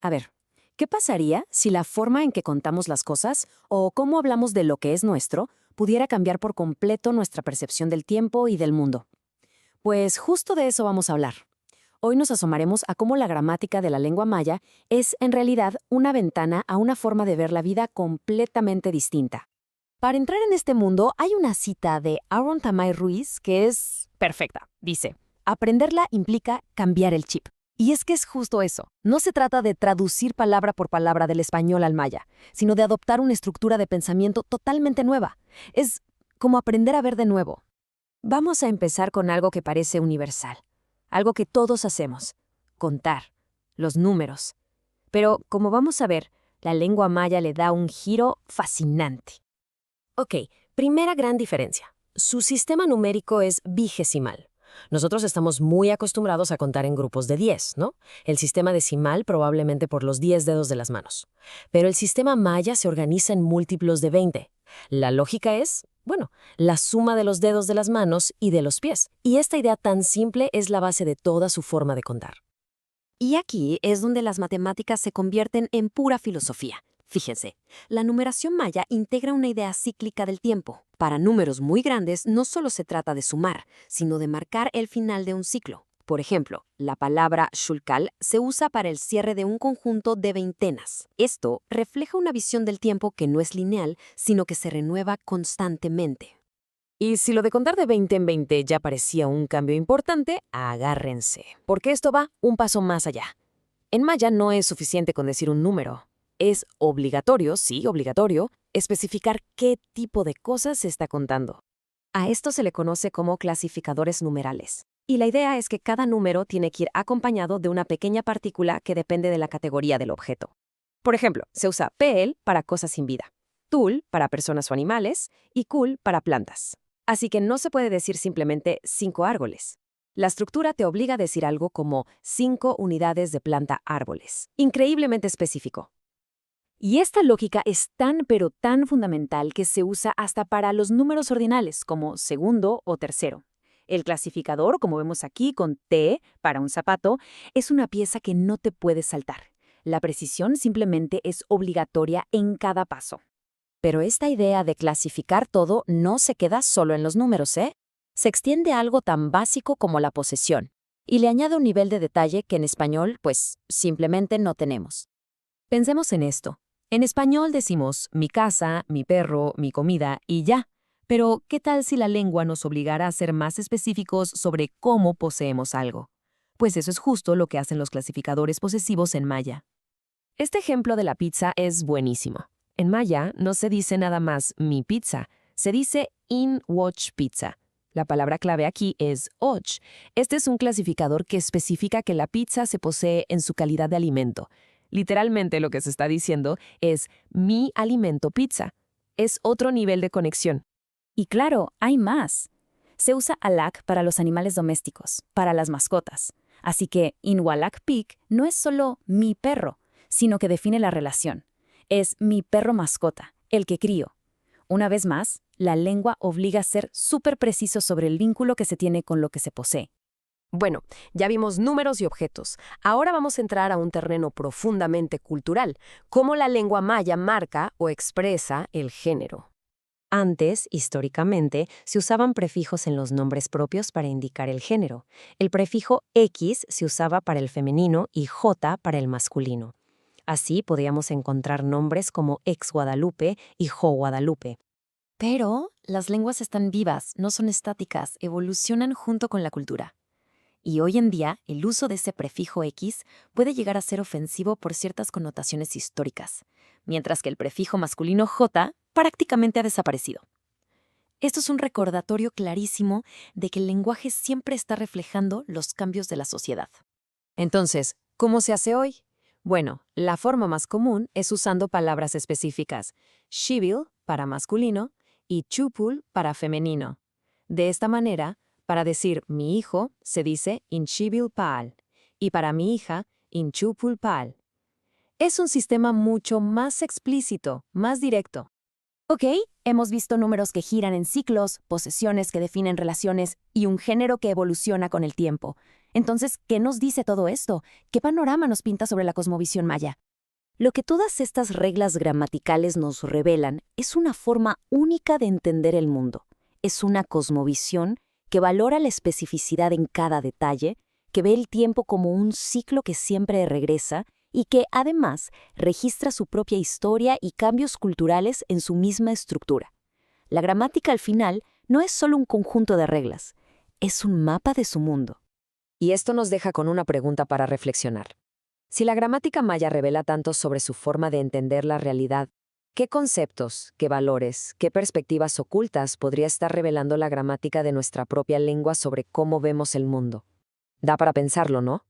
A ver, ¿qué pasaría si la forma en que contamos las cosas o cómo hablamos de lo que es nuestro pudiera cambiar por completo nuestra percepción del tiempo y del mundo? Pues justo de eso vamos a hablar. Hoy nos asomaremos a cómo la gramática de la lengua maya es en realidad una ventana a una forma de ver la vida completamente distinta. Para entrar en este mundo hay una cita de Aaron Tamay Ruiz que es perfecta. Dice, aprenderla implica cambiar el chip. Y es que es justo eso. No se trata de traducir palabra por palabra del español al maya, sino de adoptar una estructura de pensamiento totalmente nueva. Es como aprender a ver de nuevo. Vamos a empezar con algo que parece universal, algo que todos hacemos, contar, los números. Pero, como vamos a ver, la lengua maya le da un giro fascinante. Ok, primera gran diferencia. Su sistema numérico es vigesimal. Nosotros estamos muy acostumbrados a contar en grupos de 10, ¿no? El sistema decimal probablemente por los 10 dedos de las manos. Pero el sistema maya se organiza en múltiplos de 20. La lógica es, bueno, la suma de los dedos de las manos y de los pies. Y esta idea tan simple es la base de toda su forma de contar. Y aquí es donde las matemáticas se convierten en pura filosofía. Fíjense, la numeración maya integra una idea cíclica del tiempo. Para números muy grandes no solo se trata de sumar, sino de marcar el final de un ciclo. Por ejemplo, la palabra shulkal se usa para el cierre de un conjunto de veintenas. Esto refleja una visión del tiempo que no es lineal, sino que se renueva constantemente. Y si lo de contar de 20 en 20 ya parecía un cambio importante, agárrense, porque esto va un paso más allá. En maya no es suficiente con decir un número. Es obligatorio, sí, obligatorio, especificar qué tipo de cosas se está contando. A esto se le conoce como clasificadores numerales. Y la idea es que cada número tiene que ir acompañado de una pequeña partícula que depende de la categoría del objeto. Por ejemplo, se usa PL para cosas sin vida, TUL para personas o animales y KUL para plantas. Así que no se puede decir simplemente 5 árboles. La estructura te obliga a decir algo como 5 unidades de planta árboles. Increíblemente específico. Y esta lógica es tan pero tan fundamental que se usa hasta para los números ordinales, como segundo o tercero. El clasificador, como vemos aquí con T para un zapato, es una pieza que no te puedes saltar. La precisión simplemente es obligatoria en cada paso. Pero esta idea de clasificar todo no se queda solo en los números, ¿eh? Se extiende a algo tan básico como la posesión, y le añade un nivel de detalle que en español, pues, simplemente no tenemos. Pensemos en esto. En español decimos mi casa, mi perro, mi comida y ya. Pero, ¿qué tal si la lengua nos obligara a ser más específicos sobre cómo poseemos algo? Pues eso es justo lo que hacen los clasificadores posesivos en maya. Este ejemplo de la pizza es buenísimo. En maya no se dice nada más mi pizza, se dice in och pizza. La palabra clave aquí es och. Este es un clasificador que especifica que la pizza se posee en su calidad de alimento. Literalmente lo que se está diciendo es mi alimento pizza. Es otro nivel de conexión. Y claro, hay más. Se usa alak para los animales domésticos, para las mascotas. Así que Inwalak Pik no es solo mi perro, sino que define la relación. Es mi perro mascota, el que crío. Una vez más, la lengua obliga a ser súper preciso sobre el vínculo que se tiene con lo que se posee. Bueno, ya vimos números y objetos. Ahora vamos a entrar a un terreno profundamente cultural, cómo la lengua maya marca o expresa el género. Antes, históricamente, se usaban prefijos en los nombres propios para indicar el género. El prefijo X se usaba para el femenino y J para el masculino. Así podíamos encontrar nombres como ex Guadalupe y Jo Guadalupe. Pero las lenguas están vivas, no son estáticas, evolucionan junto con la cultura. Y hoy en día, el uso de ese prefijo X puede llegar a ser ofensivo por ciertas connotaciones históricas, mientras que el prefijo masculino J prácticamente ha desaparecido. Esto es un recordatorio clarísimo de que el lenguaje siempre está reflejando los cambios de la sociedad. Entonces, ¿cómo se hace hoy? Bueno, la forma más común es usando palabras específicas, shibil para masculino y chupul para femenino. De esta manera, para decir mi hijo se dice inchibil paal y para mi hija inchupul paal. Es un sistema mucho más explícito, más directo. Ok, hemos visto números que giran en ciclos, posesiones que definen relaciones y un género que evoluciona con el tiempo. Entonces, ¿qué nos dice todo esto? ¿Qué panorama nos pinta sobre la cosmovisión maya? Lo que todas estas reglas gramaticales nos revelan es una forma única de entender el mundo. Es una cosmovisión que valora la especificidad en cada detalle, que ve el tiempo como un ciclo que siempre regresa y que, además, registra su propia historia y cambios culturales en su misma estructura. La gramática, al final, no es solo un conjunto de reglas, es un mapa de su mundo. Y esto nos deja con una pregunta para reflexionar. Si la gramática maya revela tanto sobre su forma de entender la realidad, ¿qué conceptos, qué valores, qué perspectivas ocultas podría estar revelando la gramática de nuestra propia lengua sobre cómo vemos el mundo? Da para pensarlo, ¿no?